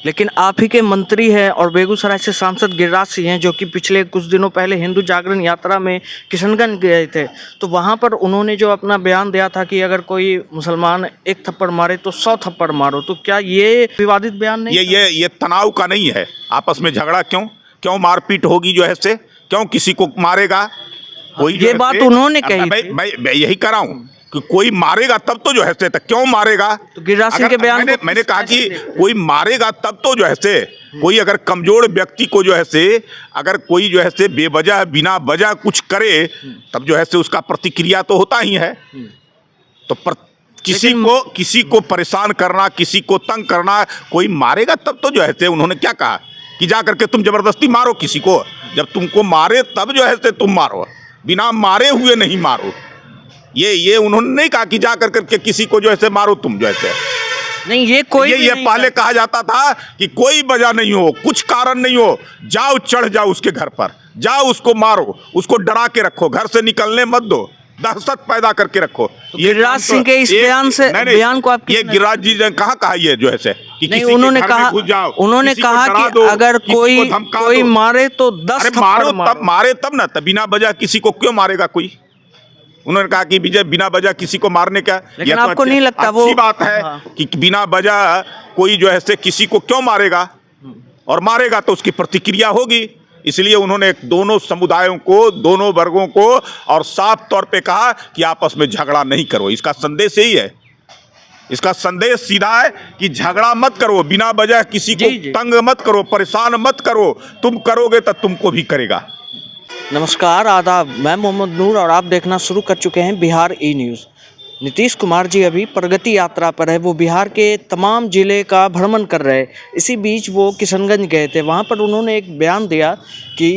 लेकिन आप ही के मंत्री हैं और बेगूसराय से सांसद गिरिराज सिंह हैं, जो कि पिछले कुछ दिनों पहले हिंदू जागरण यात्रा में किशनगंज गए थे। तो वहाँ पर उन्होंने जो अपना बयान दिया था कि अगर कोई मुसलमान एक थप्पड़ मारे तो 100 थप्पड़ मारो, तो क्या ये विवादित बयान नहीं? ये तनाव का नहीं है। आपस में झगड़ा क्यों मारपीट होगी जो है से, क्यों किसी को मारेगा कोई? ये बात उन्होंने कही थी। मैं यही कह रहा हूँ कि कोई मारेगा तब तो जो है से, क्यों मारेगा? तो गिरिराज सिंह के बयान मैंने कहा कि कोई मारेगा तब तो जो है से, कोई अगर कमजोर व्यक्ति को जो है से, अगर कोई जो है से बेवजह बिना वजह कुछ करे तब जो है से उसका प्रतिक्रिया तो होता ही है। तो किसी को परेशान करना, किसी को तंग करना, कोई मारेगा तब तो जो है से, उन्होंने क्या कहा कि जा करके तुम जबरदस्ती मारो किसी को, जब तुमको मारे तब जो है से तुम मारो, बिना मारे हुए नहीं मारो। ये उन्होंने नहीं कहा कि जा करके किसी को जो है से मारो तुम जो है से। नहीं, ये कोई ये पहले कहा जाता था कि कोई वजह नहीं हो, कुछ कारण नहीं हो, जाओ चढ़ जाओ उसके घर पर, जाओ उसको मारो, उसको डरा के रखो, घर से निकलने मत दो, दहशत पैदा करके रखो। तो गिरिराज सिंह के इस बयान को आप ये गिरिराज जी ने कहा ये जो है से कि नहीं, किसी उन्होंने के घर कहा, में घुस जाओ, उन्होंने किसी को कहा डरा कि दो, अगर किसी को धमका कोई दो। मारे तो 10 थप्पड़ मारे तब ना, बिना वजह किसी को क्यों मारेगा कोई? उन्होंने कहा कि विजय बिना वजह किसी को मारने का, लेकिन आपको नहीं लगता अच्छी बात है कि बिना वजह कोई जो है से किसी को क्यों मारेगा? और मारेगा तो उसकी प्रतिक्रिया होगी। इसलिए उन्होंने दोनों समुदायों को, दोनों वर्गों को और साफ तौर पे कहा कि आपस में झगड़ा नहीं करो। इसका संदेश यही है, इसका संदेश सीधा है कि झगड़ा मत करो, बिना वजह किसी को तंग मत करो, परेशान मत करो, तुम करोगे तो तुमको भी करेगा। नमस्कार, आदाब, मैं मोहम्मद नूर और आप देखना शुरू कर चुके हैं बिहार ई न्यूज़। नीतीश कुमार जी अभी प्रगति यात्रा पर है, वो बिहार के तमाम ज़िले का भ्रमण कर रहे हैं। इसी बीच वो किशनगंज गए थे, वहाँ पर उन्होंने एक बयान दिया कि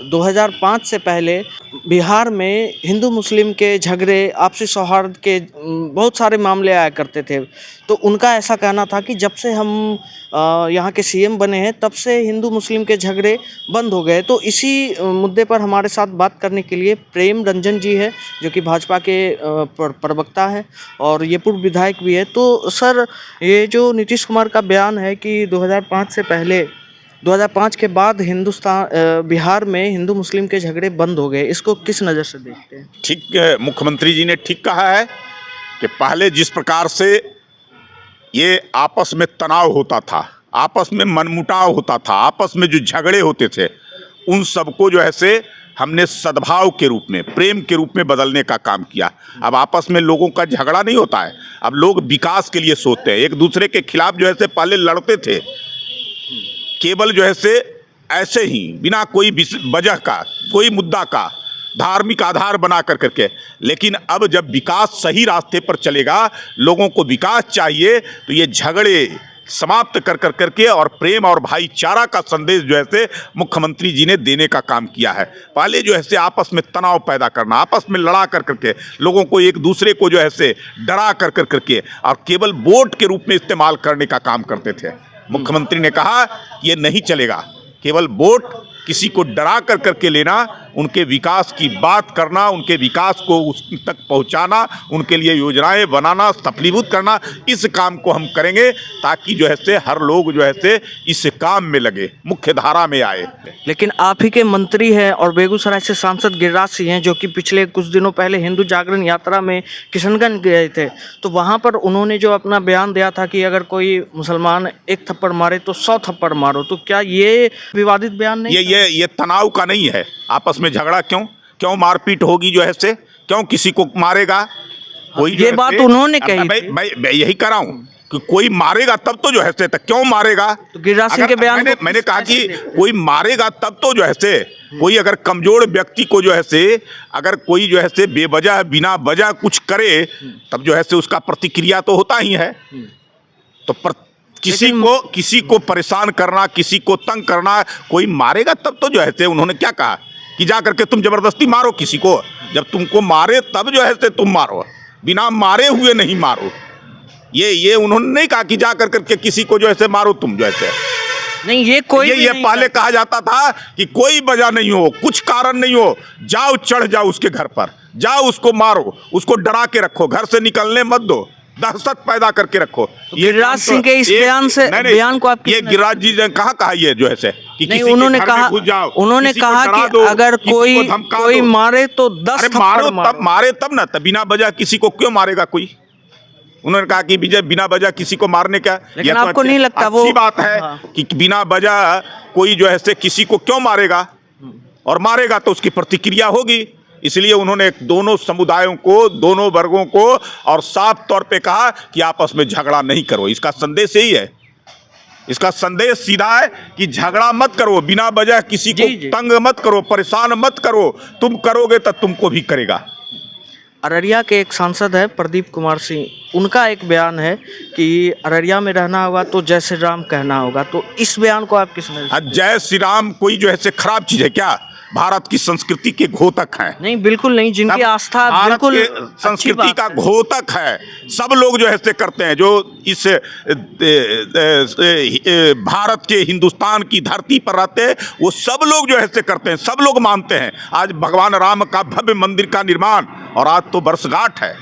2005 से पहले बिहार में हिंदू मुस्लिम के झगड़े, आपसी सौहार्द के बहुत सारे मामले आया करते थे। तो उनका ऐसा कहना था कि जब से हम यहाँ के सीएम बने हैं तब से हिंदू मुस्लिम के झगड़े बंद हो गए। तो इसी मुद्दे पर हमारे साथ बात करने के लिए प्रेम रंजन जी है, जो कि भाजपा के प्रवक्ता हैं और ये पूर्व विधायक भी है। तो सर, ये जो नीतीश कुमार का बयान है कि 2005 से पहले, 2005 के बाद बिहार में हिंदू मुस्लिम के झगड़े बंद हो गए, इसको किस नज़र से देखते हैं? ठीक, मुख्यमंत्री जी ने ठीक कहा है कि पहले जिस प्रकार से ये आपस में तनाव होता था, आपस में मनमुटाव होता था, आपस में जो झगड़े होते थे, उन सबको जो है से हमने सद्भाव के रूप में, प्रेम के रूप में बदलने का काम किया। अब आपस में लोगों का झगड़ा नहीं होता है, अब लोग विकास के लिए सोचते हैं। एक दूसरे के खिलाफ जो है से पहले लड़ते थे, केवल जो है से ऐसे ही बिना कोई वजह का, कोई मुद्दा का धार्मिक आधार बना करके। लेकिन अब जब विकास सही रास्ते पर चलेगा, लोगों को विकास चाहिए, तो ये झगड़े समाप्त करके और प्रेम और भाईचारा का संदेश जो है से मुख्यमंत्री जी ने देने का काम किया है। पहले जो है से आपस में तनाव पैदा करना, आपस में लड़ा करके, लोगों को एक दूसरे को जो है से डरा करके और केवल वोट के रूप में इस्तेमाल करने का काम करते थे। मुख्यमंत्री ने कहा ये नहीं चलेगा, केवल वोट किसी को डरा करके लेना, उनके विकास की बात करना, उनके विकास को उस तक पहुंचाना, उनके लिए योजनाएं बनाना, सफलीभूत करना, इस काम को हम करेंगे ताकि जो है से हर लोग जो है से इस काम में लगे, मुख्य धारा में आए। लेकिन आप ही के मंत्री हैं और बेगूसराय से सांसद गिरिराज सिंह हैं, जो कि पिछले कुछ दिनों पहले हिंदू जागरण यात्रा में किशनगंज गए थे। तो वहाँ पर उन्होंने जो अपना बयान दिया था कि अगर कोई मुसलमान एक थप्पड़ मारे तो 100 थप्पड़ मारो, तो क्या ये विवादित बयान नहीं? ये तनाव का नहीं है। आपस में झगड़ा क्यों मारपीट होगी जो है से, क्यों किसी को मारेगा कोई? ये बात उन्होंने कही थी। मैं यही कह रहा हूँ कि कोई मारेगा तब तो जो है से, क्यों मारेगा? तो गिरिराज सिंह के बयान मैंने कहा कि कोई मारेगा तब तो जो है से, कोई अगर कमजोर व्यक्ति को जो है से, अगर कोई जो है से बेवजह बिना वजह कुछ करे तब जो है से उसका प्रतिक्रिया तो होता ही है। तो किसी को परेशान करना, किसी को तंग करना, कोई मारेगा तब तो जो है से, उन्होंने क्या कहा कि जा करके तुम जबरदस्ती मारो किसी को, जब तुमको मारे तब जो है से तुम मारो, बिना मारे हुए नहीं मारो। ये उन्होंने नहीं कहा कि जा करके किसी को जो है से मारो तुम जो है से। नहीं, ये कोई ये पहले कहा जाता था कि कोई वजह नहीं हो, कुछ कारण नहीं हो, जाओ चढ़ जाओ उसके घर पर, जाओ उसको मारो, उसको डरा के रखो, घर से निकलने मत दो, दहशत पैदा करके रखो। गिरिराज सिंह के इस बयान से बयान को आप ये गिरिराज जी ने कहा ये जो है से कि नहीं, किसी के उन्होंने घर कहा, में घुस जाओ, उन्होंने किसी को कहा डरा कि दो, अगर किसी को धमका कोई दो। मारे तो 10 अरे थप्पड़ तब मारे तब ना, तब बिना वजह किसी को क्यों मारेगा कोई? उन्होंने कहा कि विजय बिना वजह किसी को मारने का, लेकिन आपको नहीं लगता वो अच्छी बात है कि बिना वजह कोई जो है से किसी को क्यों मारेगा, और मारेगा तो उसकी प्रतिक्रिया होगी। इसलिए उन्होंने दोनों समुदायों को, दोनों वर्गों को और साफ तौर पे कहा कि आपस में झगड़ा नहीं करो। इसका संदेश यही है, इसका संदेश सीधा है कि झगड़ा मत करो, बिना वजह किसी को तंग मत करो, परेशान मत करो। तुम करोगे तो तुमको भी करेगा। अररिया के एक सांसद है प्रदीप कुमार सिंह, उनका एक बयान है कि अररिया में रहना होगा तो जय श्री राम कहना होगा, तो इस बयान को आप किस नजर? जय श्री राम कोई जो है खराब चीज है क्या? भारत की संस्कृति के घोतक हैं। नहीं, बिल्कुल नहीं, जिनकी आस्था बिल्कुल संस्कृति का घोतक है। सब लोग जो है करते हैं, जो इस भारत के, हिंदुस्तान की धरती पर रहते हैं, वो सब लोग जो है करते हैं, सब लोग मानते हैं। आज भगवान राम का भव्य मंदिर का निर्माण, और आज तो वर्षगांठ है,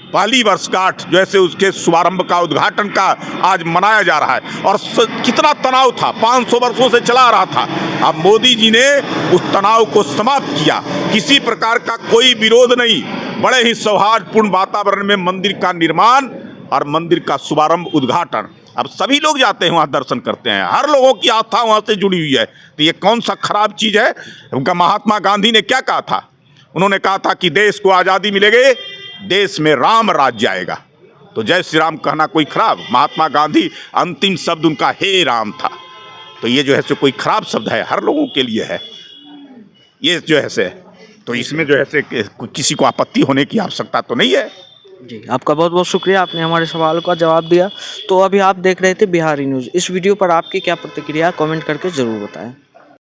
पहली वर्षगांठ जो है उसके शुभारंभ का, उद्घाटन का आज मनाया जा रहा है। और कितना तनाव था, 500 वर्षों से चला आ रहा था। अब मोदी जी ने उस तनाव को समाप्त किया, किसी प्रकार का कोई विरोध नहीं, बड़े ही सौहार्दपूर्ण वातावरण में मंदिर का निर्माण और मंदिर का शुभारंभ, उद्घाटन। अब सभी लोग जाते हैं वहाँ, दर्शन करते हैं, हर लोगों की आस्था वहाँ से जुड़ी हुई है। तो ये कौन सा खराब चीज़ है? उनका महात्मा गांधी ने क्या कहा था? उन्होंने कहा था कि देश को आज़ादी मिलेगी, देश में राम राज्य आएगा। तो जय श्री राम कहना कोई खराब? महात्मा गांधी अंतिम शब्द उनका हे राम था। तो ये जो है कोई खराब शब्द है? हर लोगों के लिए है ये जो है तो इसमें जो है किसी को आपत्ति होने की आवश्यकता तो नहीं है। जी, आपका बहुत बहुत शुक्रिया, आपने हमारे सवाल का जवाब दिया। तो अभी आप देख रहे थे बिहारी न्यूज़। इस वीडियो पर आपकी क्या प्रतिक्रिया, कमेंट करके ज़रूर बताएं।